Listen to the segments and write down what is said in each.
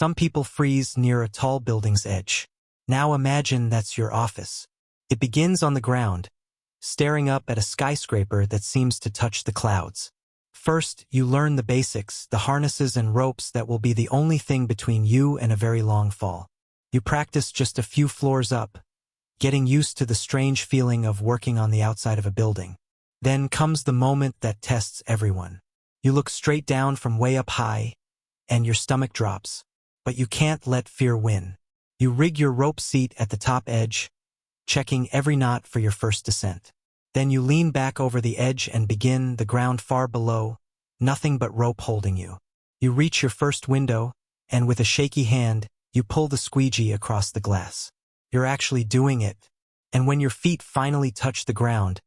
Some people freeze near a tall building's edge. Now imagine that's your office. It begins on the ground, staring up at a skyscraper that seems to touch the clouds. First, you learn the basics, the harnesses and ropes that will be the only thing between you and a very long fall. You practice just a few floors up, getting used to the strange feeling of working on the outside of a building. Then comes the moment that tests everyone. You look straight down from way up high, and your stomach drops. But you can't let fear win. You rig your rope seat at the top edge, checking every knot for your first descent. Then you lean back over the edge and begin the ground far below, nothing but rope holding you. You reach your first window, and with a shaky hand, you pull the squeegee across the glass. You're actually doing it, and when your feet finally touch the ground,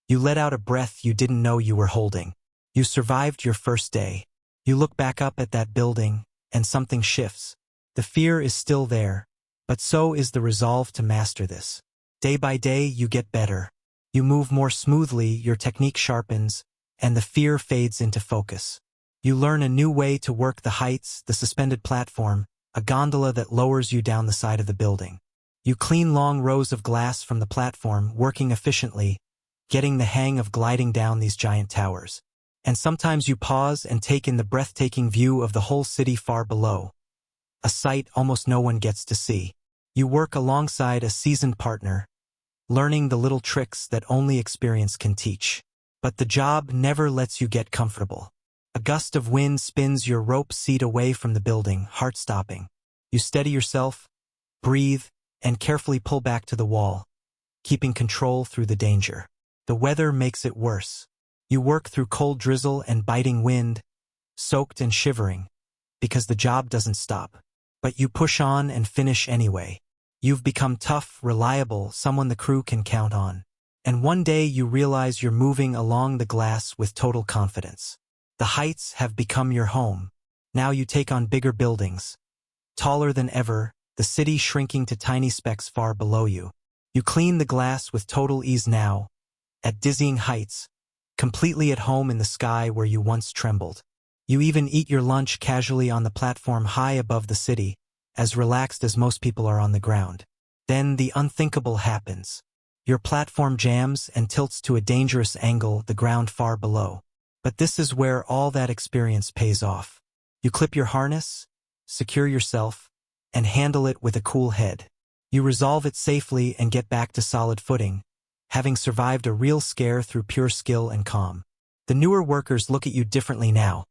you let out a breath you didn't know you were holding. You survived your first day. You look back up at that building, and something shifts. The fear is still there, but so is the resolve to master this. Day by day, you get better. You move more smoothly, your technique sharpens, and the fear fades into focus. You learn a new way to work the heights, the suspended platform, a gondola that lowers you down the side of the building. You clean long rows of glass from the platform, working efficiently, getting the hang of gliding down these giant towers. And sometimes you pause and take in the breathtaking view of the whole city far below, a sight almost no one gets to see. You work alongside a seasoned partner, learning the little tricks that only experience can teach. But the job never lets you get comfortable. A gust of wind spins your rope seat away from the building, heart-stopping. You steady yourself, breathe, and carefully pull back to the wall, keeping control through the danger. The weather makes it worse. You work through cold drizzle and biting wind, soaked and shivering, because the job doesn't stop. But you push on and finish anyway. You've become tough, reliable, someone the crew can count on. And one day you realize you're moving along the glass with total confidence. The heights have become your home. Now you take on bigger buildings, taller than ever, the city shrinking to tiny specks far below you. You clean the glass with total ease now, at dizzying heights, completely at home in the sky where you once trembled. You even eat your lunch casually on the platform high above the city, as relaxed as most people are on the ground. Then the unthinkable happens. Your platform jams and tilts to a dangerous angle, the ground far below. But this is where all that experience pays off. You clip your harness, secure yourself, and handle it with a cool head. You resolve it safely and get back to solid footing, having survived a real scare through pure skill and calm. The newer workers look at you differently now.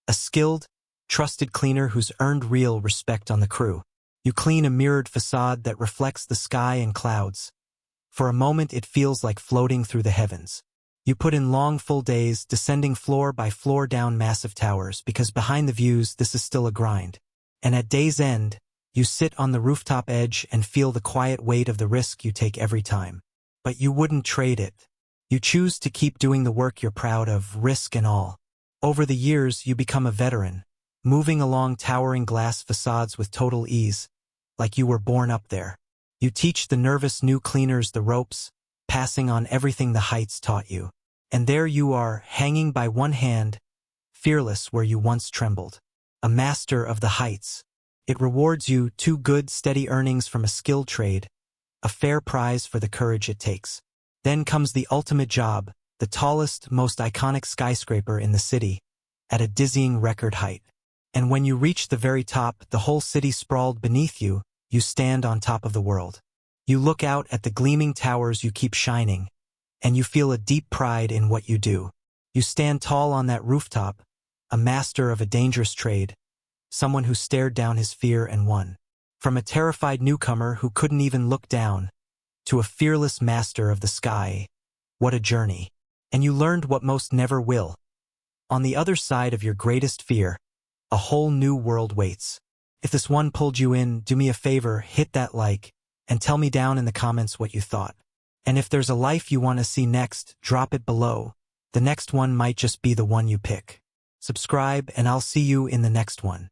A skilled, trusted cleaner who's earned real respect on the crew. You clean a mirrored facade that reflects the sky and clouds. For a moment it feels like floating through the heavens. You put in long full days, descending floor by floor down massive towers, because behind the views this is still a grind. And at day's end, you sit on the rooftop edge and feel the quiet weight of the risk you take every time. But you wouldn't trade it. You choose to keep doing the work you're proud of, risk and all. Over the years, you become a veteran, moving along towering glass facades with total ease, like you were born up there. You teach the nervous new cleaners the ropes, passing on everything the heights taught you. And there you are, hanging by one hand, fearless where you once trembled. A master of the heights. It rewards you 2 good, steady earnings from a skilled trade, a fair prize for the courage it takes. Then comes the ultimate job, the tallest, most iconic skyscraper in the city, at a dizzying record height. And when you reach the very top, the whole city sprawled beneath you, you stand on top of the world. You look out at the gleaming towers you keep shining, and you feel a deep pride in what you do. You stand tall on that rooftop, a master of a dangerous trade, someone who stared down his fear and won. From a terrified newcomer who couldn't even look down, to a fearless master of the sky. What a journey. And you learned what most never will. On the other side of your greatest fear, a whole new world waits. If this one pulled you in, do me a favor, hit that like, and tell me down in the comments what you thought. And if there's a life you want to see next, drop it below. The next one might just be the one you pick. Subscribe, and I'll see you in the next one.